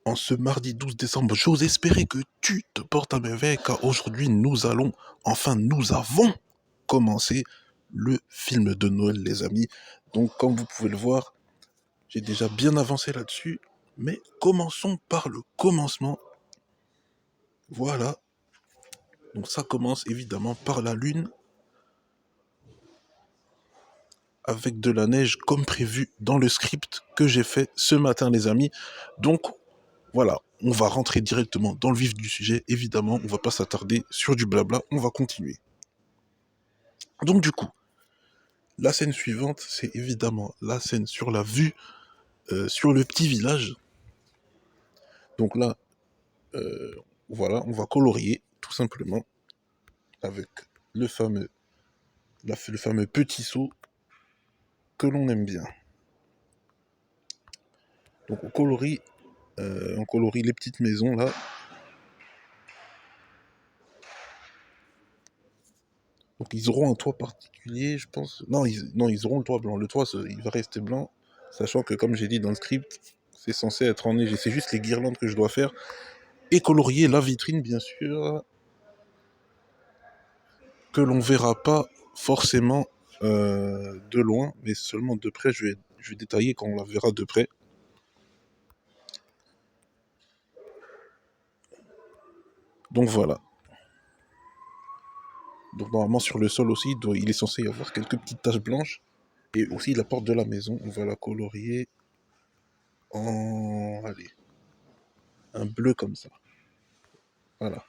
En ce mardi 12 décembre, j'ose espérer que tu te portes à merveille car aujourd'hui nous avons commencé le film de Noël les amis. Donc comme vous pouvez le voir, j'ai déjà bien avancé là-dessus, mais commençons par le commencement. Voilà, donc ça commence évidemment par la lune avec de la neige comme prévu dans le script que j'ai fait ce matin les amis. Donc voilà, on va rentrer directement dans le vif du sujet, évidemment, on va pas s'attarder sur du blabla, on va continuer. Donc du coup, la scène suivante, c'est évidemment la scène sur la vue sur le petit village. Donc là, voilà, on va colorier tout simplement avec le fameux, le fameux petit seau que l'on aime bien. Donc on colorie les petites maisons là. Donc ils auront un toit particulier, je pense. Non, ils auront le toit blanc. Le toit, il va rester blanc, sachant que comme j'ai dit dans le script, c'est censé être enneigé. C'est juste les guirlandes que je dois faire. Et colorier la vitrine, bien sûr, que l'on verra pas forcément de loin, mais seulement de près. Je vais détailler quand on la verra de près. Donc voilà. Donc normalement sur le sol aussi, il est censé y avoir quelques petites taches blanches. Et aussi la porte de la maison, on va la colorier en... Allez, un bleu comme ça. Voilà.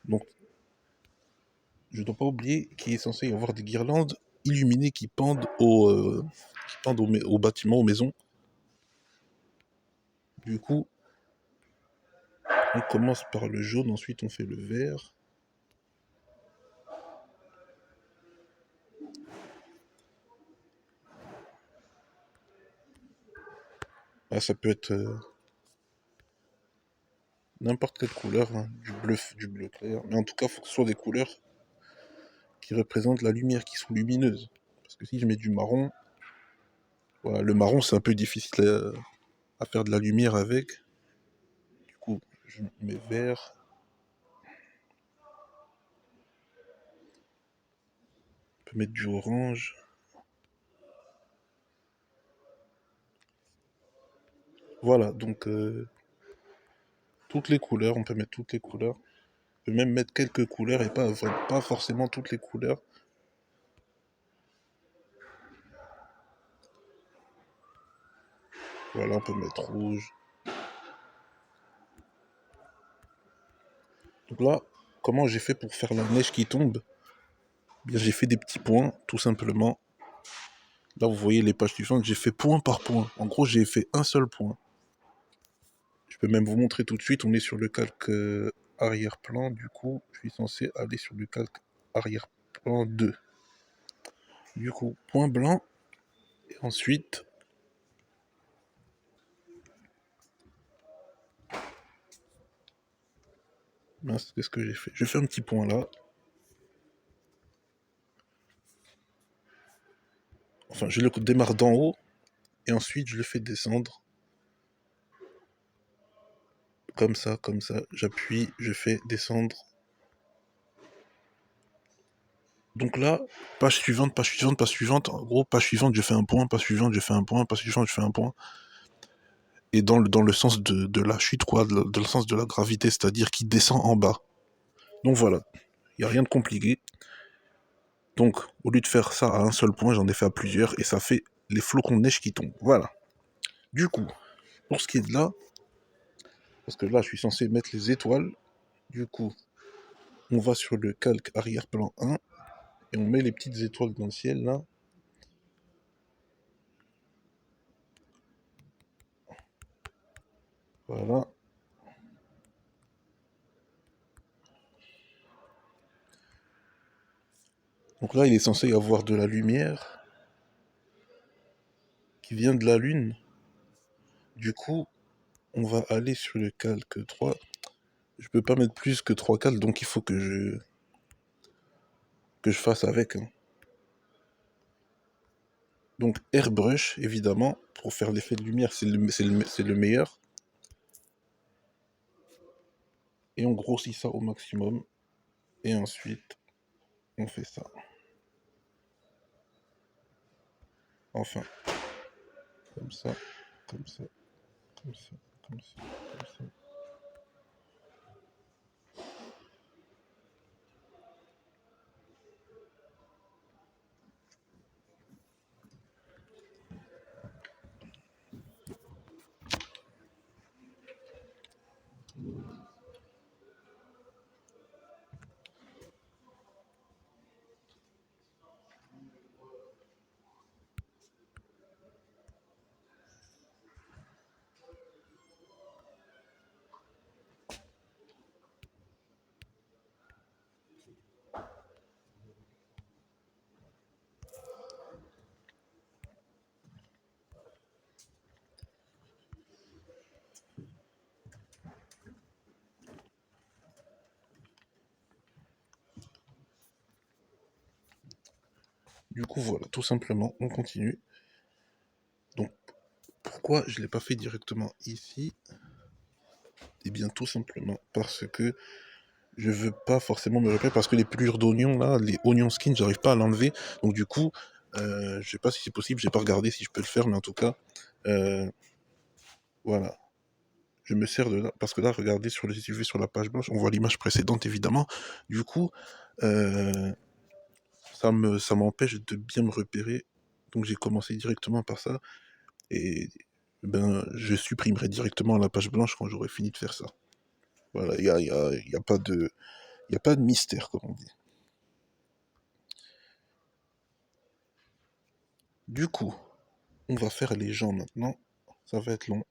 Donc je ne dois pas oublier qu'il est censé y avoir des guirlandes illuminées qui pendent au bâtiment, aux maisons. Du coup, on commence par le jaune, ensuite on fait le vert. Ah, ça peut être n'importe quelle couleur, hein, du bleu clair. Mais en tout cas, il faut que ce soit des couleurs qui représentent la lumière, qui sont lumineuses. Parce que si je mets du marron, voilà, le marron c'est un peu difficile à faire de la lumière avec. Du coup, je mets vert. On peut mettre du orange. Voilà, donc toutes les couleurs, on peut mettre toutes les couleurs. On peut même mettre quelques couleurs et pas forcément toutes les couleurs. Voilà, on peut mettre rouge. Donc là, comment j'ai fait pour faire la neige qui tombe? Bien, j'ai fait des petits points, tout simplement. Là, vous voyez les pages suivantes, j'ai fait point par point. En gros, j'ai fait un seul point. Je peux même vous montrer tout de suite, on est sur le calque arrière-plan. Du coup, je suis censé aller sur le calque arrière-plan 2. Du coup, point blanc. Et ensuite, mince, qu'est-ce que j'ai fait? Je fais un petit point là. Enfin, je le démarre d'en haut. Et ensuite, je le fais descendre. Comme ça. J'appuie, je fais descendre. Donc là, page suivante, page suivante, page suivante. En gros, page suivante, je fais un point. Page suivante, je fais un point. Page suivante, je fais un point. Et dans le sens de la chute, quoi. Dans le sens de la gravité, c'est-à-dire qui descend en bas. Donc voilà. Il n'y a rien de compliqué. Donc, au lieu de faire ça à un seul point, j'en ai fait à plusieurs. Et ça fait les flocons de neige qui tombent. Voilà. Du coup, pour ce qui est de là, parce que là, je suis censé mettre les étoiles. Du coup, on va sur le calque arrière-plan 1 et on met les petites étoiles dans le ciel là. Voilà. Donc là, il est censé y avoir de la lumière qui vient de la lune. Du coup, on va aller sur le calque 3. Je peux pas mettre plus que 3 calques, donc il faut que je fasse avec, hein. Donc airbrush, évidemment, pour faire l'effet de lumière, c'est le meilleur. et on grossit ça au maximum, et ensuite on fait ça. Enfin, comme ça, comme ça, comme ça, comme ça, comme ça. Du coup, voilà, tout simplement, on continue. Donc, pourquoi je ne l'ai pas fait directement ici? Eh bien, tout simplement parce que je veux pas forcément me répéter, parce que les pelures d'oignons, là, les oignons skin, j'arrive pas à l'enlever. Donc, du coup, je sais pas si c'est possible, j'ai pas regardé si je peux le faire, mais en tout cas, euh, voilà. Je me sers de là, parce que là, regardez, si je vais sur la page blanche, on voit l'image précédente, évidemment. Du coup, euh, ça m'empêche de bien me repérer. Donc, j'ai commencé directement par ça. Et ben, je supprimerai directement la page blanche quand j'aurai fini de faire ça. Voilà, y a pas de, y a pas de mystère, comme on dit. Du coup, on va faire les gens maintenant. Ça va être long.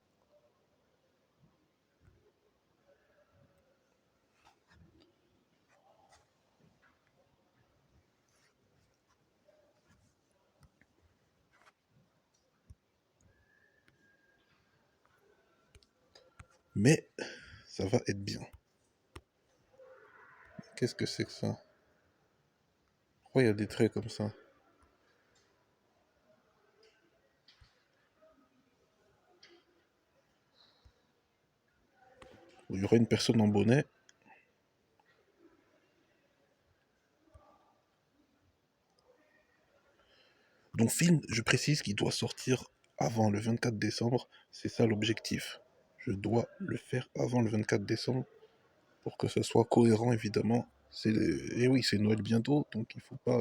Mais ça va être bien. Qu'est-ce que c'est que ça? Pourquoi il y a des traits comme ça? Il y aura une personne en bonnet. Donc film, je précise qu'il doit sortir avant le 24 décembre. C'est ça l'objectif. Je dois le faire avant le 24 décembre pour que ce soit cohérent, évidemment. Et oui, c'est Noël bientôt, donc il faut pas.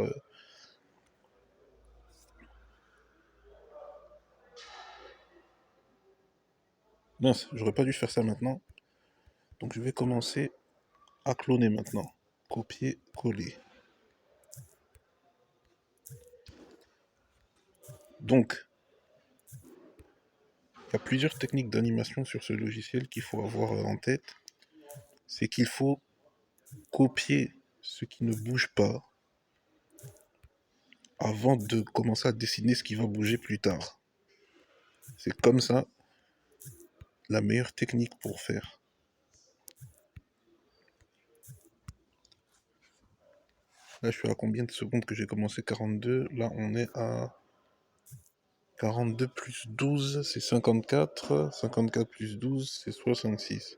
Mince, j'aurais pas dû faire ça maintenant. Donc je vais commencer à cloner maintenant. Copier, coller. Donc, il y a plusieurs techniques d'animation sur ce logiciel qu'il faut avoir en tête. C'est qu'il faut copier ce qui ne bouge pas avant de commencer à dessiner ce qui va bouger plus tard. C'est comme ça la meilleure technique pour faire. Là, je suis à combien de secondes que j'ai commencé? 42. Là, on est à 42 plus 12, c'est 54. 54 plus 12, c'est 66.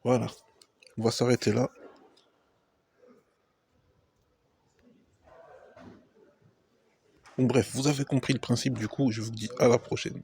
Voilà. On va s'arrêter là. Bon, bref, vous avez compris le principe, du coup, je vous dis à la prochaine.